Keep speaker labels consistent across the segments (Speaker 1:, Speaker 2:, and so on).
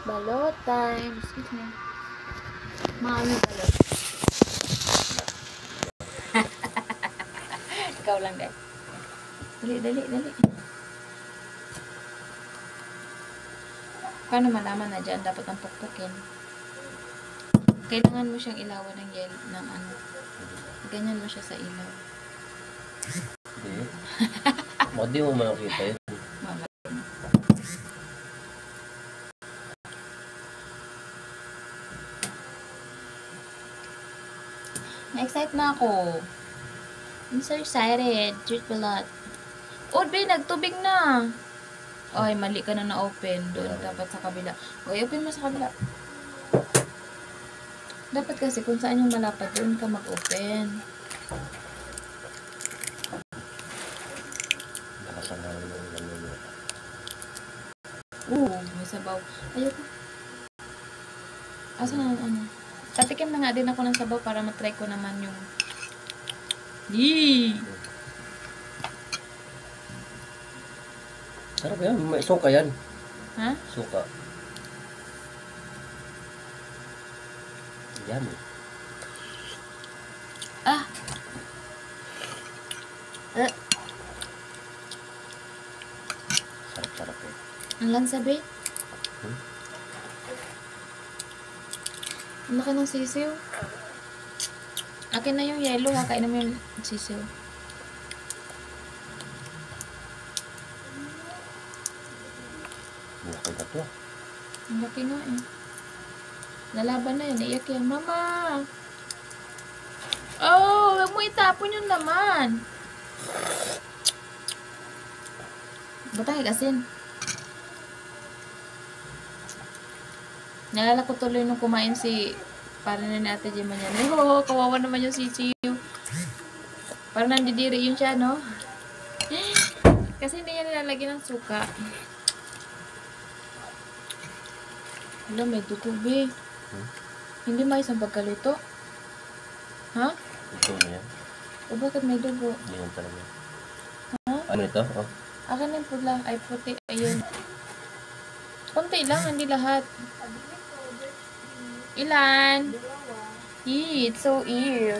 Speaker 1: Balot time. Excuse me. Mami balot. Ikaw lang deh. Dali. Paano malaman na dyan? Dapat ang pukpukin. Kailangan mo siyang ilawan ng yelo, ng ano. Ganyan mo siya sa ilaw.
Speaker 2: Hindi. Bakit di mo makita yun?
Speaker 1: Na-excite na ako. I'm so excited. Treat balot. Be, nagtubig na. Oy, mali ka na na-open. Doon dapat sa kabila. Oy, open mo sa kabila. Dapat kasi kung saan yung malapad, doon ka mag-open.
Speaker 2: Nakasangalan ng gano'n.
Speaker 1: May sabaw. Ayoko. Asa na ano? Patikim na nga din ako ng sabaw para matry ko naman yung... Yee!
Speaker 2: Sarap yan. May suka yan.
Speaker 1: Ha?
Speaker 2: Suka. Yan.
Speaker 1: Ah!
Speaker 2: Sarap eh.
Speaker 1: Ang lansa, be? Ang laki ng sisiw. Akin na yung yellow, ha? Kainin mo yung sisiw.
Speaker 2: Laki na to.
Speaker 1: Ang laki nga eh. Lalaban na yan. Iyak yan. Mama! Oh! Huwag mo itapon yung laman. Butang ikasin. Nalala ko tuloy nung kumain si para na ni Ate Gemma niya. Oh, kawawa naman yung sisiyo. Parang nandidiri yun siya, no? Kasi hindi niya nilalagyan ng suka. Wala, may dugo, be. Hindi mais ang pagkaluto. Ha?
Speaker 2: Ito na yan.
Speaker 1: O bakit may dugo?
Speaker 2: Hindi yan talaga.
Speaker 1: Ha?
Speaker 2: Ano ito? Oh.
Speaker 1: Akin yung pula. Ay, puti. Ayun. Konti lang, hindi lahat. Ilan? It's so ew.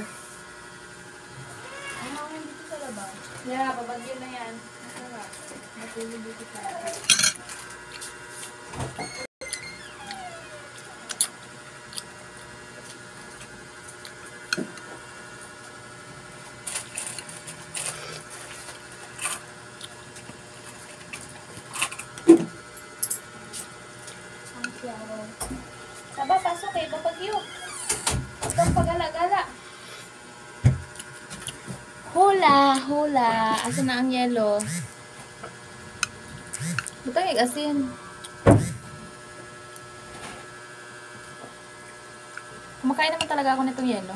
Speaker 1: Ano ang dito sa labas? Yeah, babagyo na yan. Masarap. Matulog dito sa labas. Saba, pasok eh, babagyo. Huwag kang pagala-gala. Hula. Asa na ang yelo? Butang asin. Kumakain naman talaga ako nitong yelo.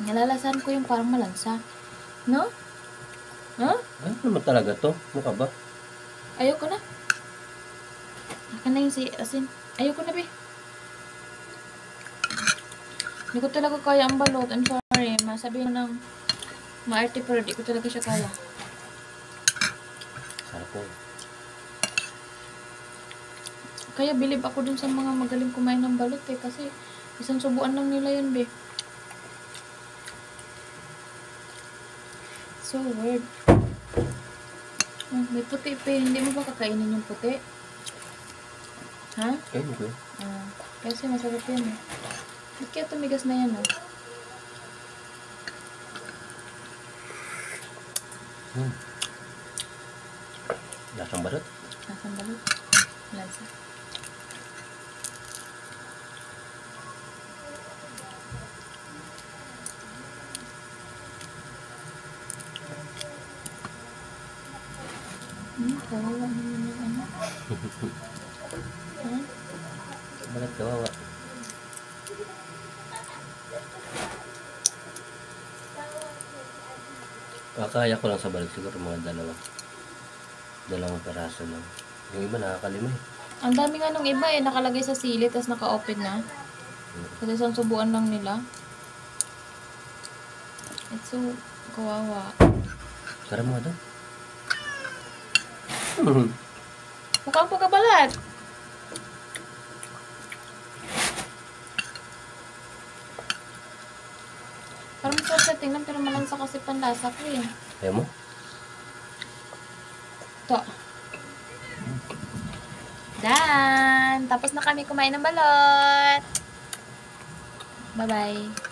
Speaker 1: Nalalasan ko yung parang malansa. No? Huh?
Speaker 2: Ano naman talaga to? Mukha ba?
Speaker 1: Ayoko na. Akin na yung asin. Ayoko na, be. Hindi ko talaga kaya ang balot. I'm sorry. Masabihin mo ng maarte pero di ko talaga siya kaya.
Speaker 2: Sarap po.
Speaker 1: Kaya bilib ako dun sa mga magaling kumain ng balot eh. Kasi isang subuan lang nila yun, be. So weird. Oh, may puti pa. Hindi mo ba kakainin yung puti? Ha?
Speaker 2: Okay.
Speaker 1: Kasi masarap yan eh. Ba't kaya tumigas na yan, oh?
Speaker 2: Lasang balot.
Speaker 1: Lasang balot. Lansa. Kawawa naman yung ano. Ha?
Speaker 2: Bakit kawawa? Kaya ko lang sa balik siguro mga dalawang peraso lang. Yung iba nakakalima eh.
Speaker 1: Ang dami nga nung iba eh, nakalagay sa sili, tapos naka-open na. Kasi isang subuan lang nila. It's so kawawa.
Speaker 2: Sarap mo ito.
Speaker 1: Mukhang pagkabalat. Parang masarap sa tingnan pero malansa kasi panlasa ko eh.
Speaker 2: Ayaw mo?
Speaker 1: Ito. Done! Tapos na kami kumain ng balot. Bye-bye.